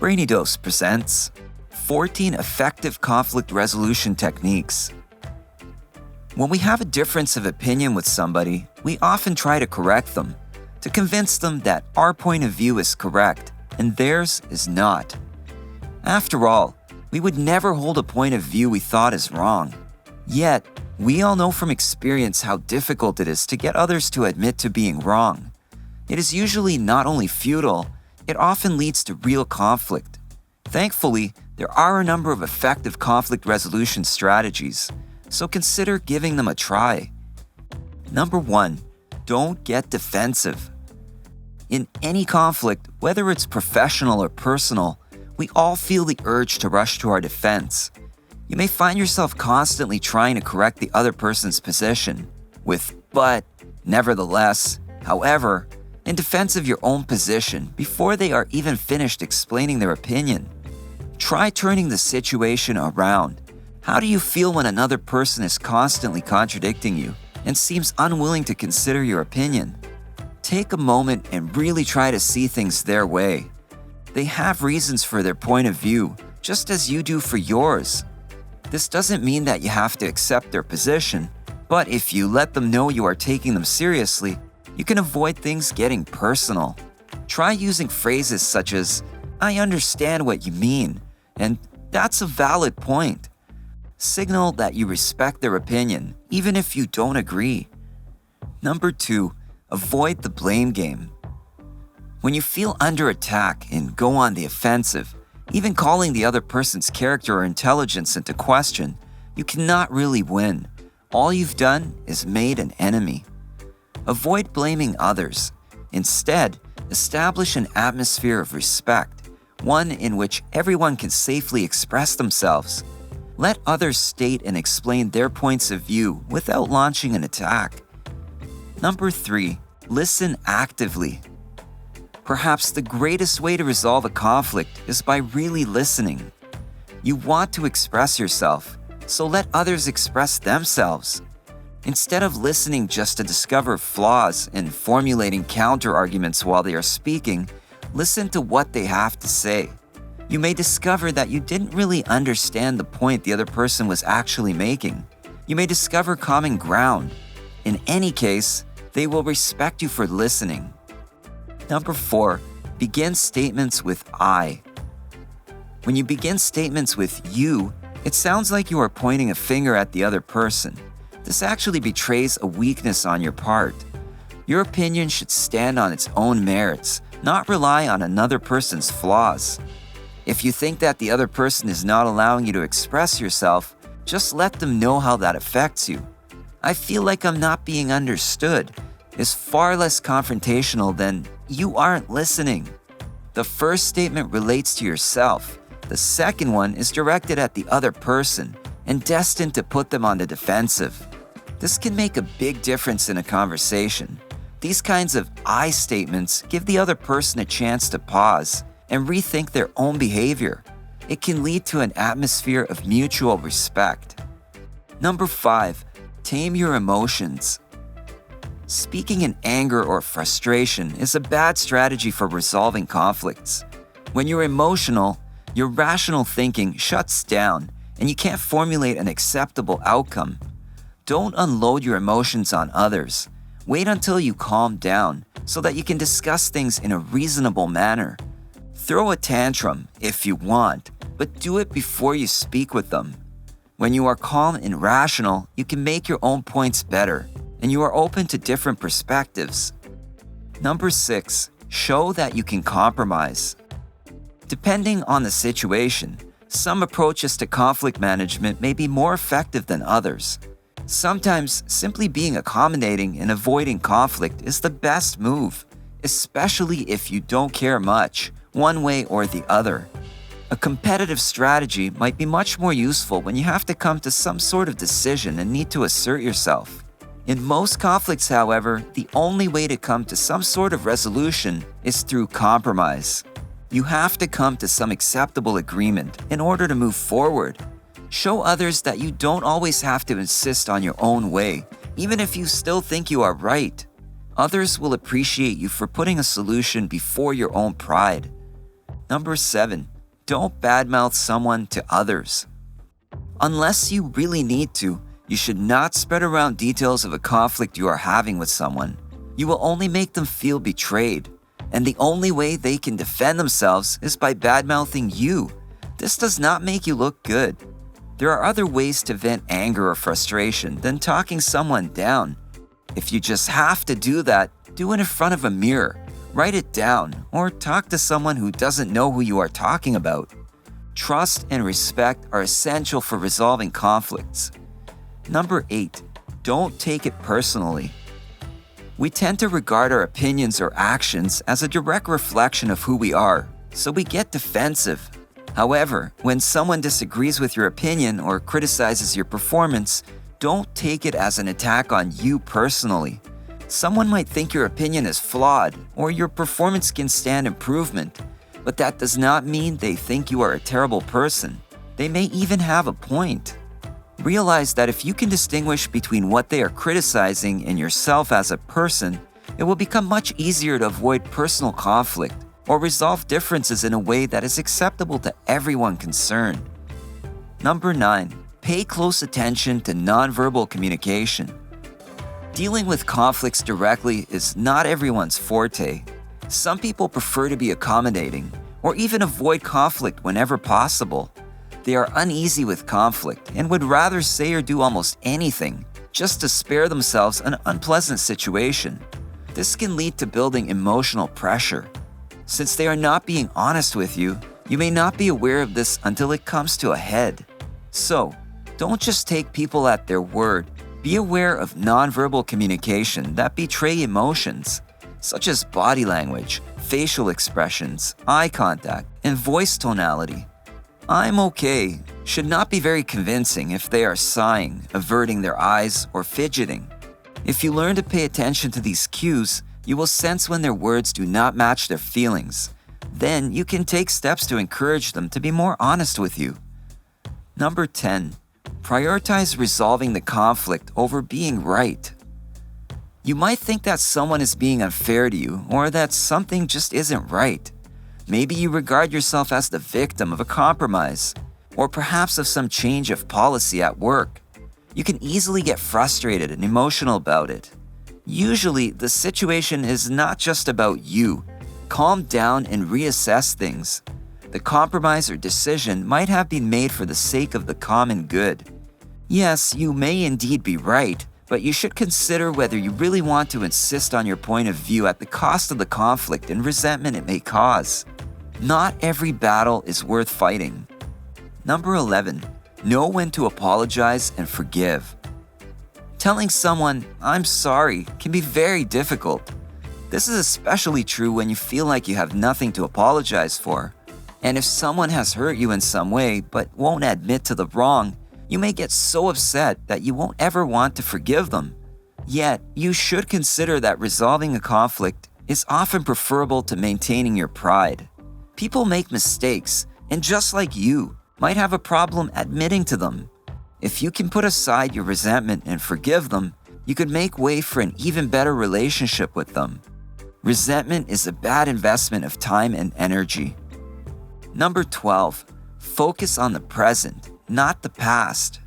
Brainy Dose presents 14 Effective Conflict Resolution Techniques. When we have a difference of opinion with somebody, we often try to correct them, to convince them that our point of view is correct and theirs is not. After all, we would never hold a point of view we thought is wrong. Yet, we all know from experience how difficult it is to get others to admit to being wrong. It is usually not only futile, it often leads to real conflict. Thankfully, there are a number of effective conflict resolution strategies, so consider giving them a try. Number 1, don't get defensive. In any conflict, whether it's professional or personal, we all feel the urge to rush to our defense. You may find yourself constantly trying to correct the other person's position with "but," "nevertheless," "however," in defense of your own position before they are even finished explaining their opinion. Try turning the situation around. How do you feel when another person is constantly contradicting you and seems unwilling to consider your opinion? Take a moment and really try to see things their way. They have reasons for their point of view, just as you do for yours. This doesn't mean that you have to accept their position, but if you let them know you are taking them seriously, you can avoid things getting personal. Try using phrases such as, "I understand what you mean," and "that's a valid point." Signal that you respect their opinion, even if you don't agree. Number 2, avoid the blame game. When you feel under attack and go on the offensive, even calling the other person's character or intelligence into question, you cannot really win. All you've done is made an enemy. Avoid blaming others. Instead, establish an atmosphere of respect, one in which everyone can safely express themselves. Let others state and explain their points of view without launching an attack. Number 3, listen actively. Perhaps the greatest way to resolve a conflict is by really listening. You want to express yourself, so let others express themselves. Instead of listening just to discover flaws and formulating counter-arguments while they are speaking, listen to what they have to say. You may discover that you didn't really understand the point the other person was actually making. You may discover common ground. In any case, they will respect you for listening. Number 4, begin statements with "I." When you begin statements with "you," it sounds like you are pointing a finger at the other person. This actually betrays a weakness on your part. Your opinion should stand on its own merits, not rely on another person's flaws. If you think that the other person is not allowing you to express yourself, just let them know how that affects you. "I feel like I'm not being understood" is far less confrontational than "you aren't listening." The first statement relates to yourself. The second one is directed at the other person and destined to put them on the defensive. This can make a big difference in a conversation. These kinds of "I" statements give the other person a chance to pause and rethink their own behavior. It can lead to an atmosphere of mutual respect. Number 5, tame your emotions. Speaking in anger or frustration is a bad strategy for resolving conflicts. When you're emotional, your rational thinking shuts down and you can't formulate an acceptable outcome. Don't unload your emotions on others. Wait until you calm down so that you can discuss things in a reasonable manner. Throw a tantrum if you want, but do it before you speak with them. When you are calm and rational, you can make your own points better, and you are open to different perspectives. Number 6, show that you can compromise. Depending on the situation, some approaches to conflict management may be more effective than others. Sometimes, simply being accommodating and avoiding conflict is the best move, especially if you don't care much, one way or the other. A competitive strategy might be much more useful when you have to come to some sort of decision and need to assert yourself. In most conflicts, however, the only way to come to some sort of resolution is through compromise. You have to come to some acceptable agreement in order to move forward. Show others that you don't always have to insist on your own way, even if you still think you are right. Others will appreciate you for putting a solution before your own pride. Number 7, don't badmouth someone to others. Unless you really need to, you should not spread around details of a conflict you are having with someone. You will only make them feel betrayed, and the only way they can defend themselves is by badmouthing you. This does not make you look good. There are other ways to vent anger or frustration than talking someone down. If you just have to do that, do it in front of a mirror, write it down, or talk to someone who doesn't know who you are talking about. Trust and respect are essential for resolving conflicts. Number 8, don't take it personally. We tend to regard our opinions or actions as a direct reflection of who we are, so we get defensive. However, when someone disagrees with your opinion or criticizes your performance, don't take it as an attack on you personally. Someone might think your opinion is flawed or your performance can stand improvement, but that does not mean they think you are a terrible person. They may even have a point. Realize that if you can distinguish between what they are criticizing and yourself as a person, it will become much easier to avoid personal conflict or resolve differences in a way that is acceptable to everyone concerned. Number 9, pay close attention to nonverbal communication. Dealing with conflicts directly is not everyone's forte. Some people prefer to be accommodating or even avoid conflict whenever possible. They are uneasy with conflict and would rather say or do almost anything just to spare themselves an unpleasant situation. This can lead to building emotional pressure. Since they are not being honest with you, you may not be aware of this until it comes to a head. So, don't just take people at their word. Be aware of nonverbal communication that betray emotions, such as body language, facial expressions, eye contact, and voice tonality. "I'm okay" should not be very convincing if they are sighing, averting their eyes, or fidgeting. If you learn to pay attention to these cues, you will sense when their words do not match their feelings. Then you can take steps to encourage them to be more honest with you. Number 10, prioritize resolving the conflict over being right. You might think that someone is being unfair to you or that something just isn't right. Maybe you regard yourself as the victim of a compromise, or perhaps of some change of policy at work. You can easily get frustrated and emotional about it. Usually, the situation is not just about you. Calm down and reassess things. The compromise or decision might have been made for the sake of the common good. Yes, you may indeed be right, but you should consider whether you really want to insist on your point of view at the cost of the conflict and resentment it may cause. Not every battle is worth fighting. Number 11, know when to apologize and forgive. Telling someone, "I'm sorry," can be very difficult. This is especially true when you feel like you have nothing to apologize for. And if someone has hurt you in some way but won't admit to the wrong, you may get so upset that you won't ever want to forgive them. Yet, you should consider that resolving a conflict is often preferable to maintaining your pride. People make mistakes, and just like you, might have a problem admitting to them. If you can put aside your resentment and forgive them, you could make way for an even better relationship with them. Resentment is a bad investment of time and energy. Number 12, focus on the present, not the past.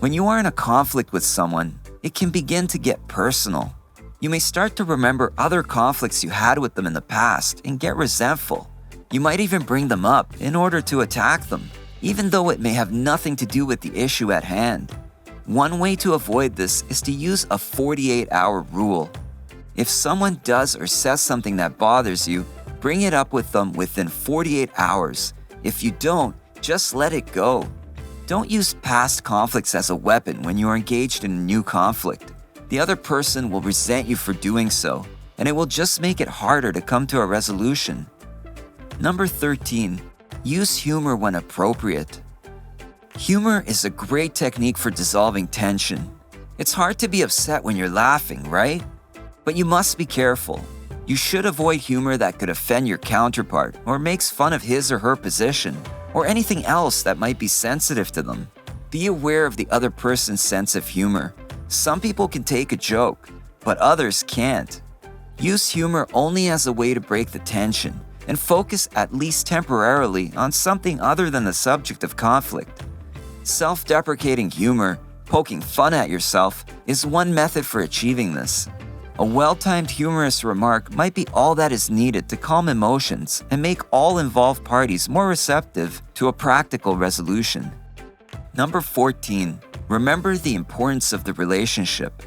When you are in a conflict with someone, it can begin to get personal. You may start to remember other conflicts you had with them in the past and get resentful. You might even bring them up in order to attack them, even though it may have nothing to do with the issue at hand. One way to avoid this is to use a 48-hour rule. If someone does or says something that bothers you, bring it up with them within 48 hours. If you don't, just let it go. Don't use past conflicts as a weapon when you are engaged in a new conflict. The other person will resent you for doing so, and it will just make it harder to come to a resolution. Number 13, use humor when appropriate. Humor is a great technique for dissolving tension. It's hard to be upset when you're laughing, right? But you must be careful. You should avoid humor that could offend your counterpart or makes fun of his or her position, or anything else that might be sensitive to them. Be aware of the other person's sense of humor. Some people can take a joke, but others can't. Use humor only as a way to break the tension, and focus at least temporarily on something other than the subject of conflict. Self-deprecating humor, poking fun at yourself, is one method for achieving this. A well-timed humorous remark might be all that is needed to calm emotions and make all involved parties more receptive to a practical resolution. Number 14. Remember the importance of the relationship.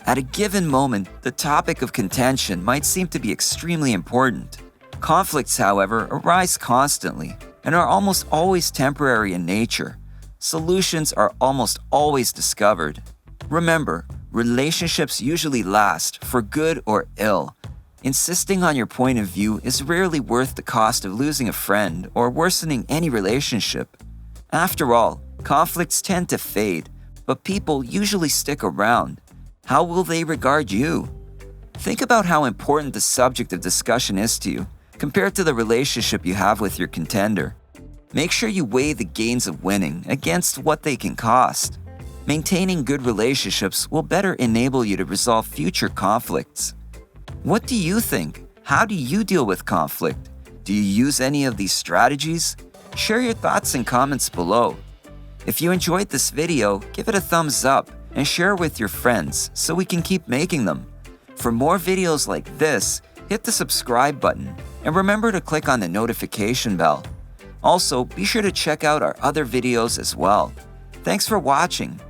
At a given moment, the topic of contention might seem to be extremely important. Conflicts, however, arise constantly and are almost always temporary in nature. Solutions are almost always discovered. Remember, relationships usually last, for good or ill. Insisting on your point of view is rarely worth the cost of losing a friend or worsening any relationship. After all, conflicts tend to fade, but people usually stick around. How will they regard you? Think about how important the subject of discussion is to you, compared to the relationship you have with your contender. Make sure you weigh the gains of winning against what they can cost. Maintaining good relationships will better enable you to resolve future conflicts. What do you think? How do you deal with conflict? Do you use any of these strategies? Share your thoughts and comments below. If you enjoyed this video, give it a thumbs up and share with your friends so we can keep making them. For more videos like this, hit the subscribe button and remember to click on the notification bell. Also, be sure to check out our other videos as well. Thanks for watching.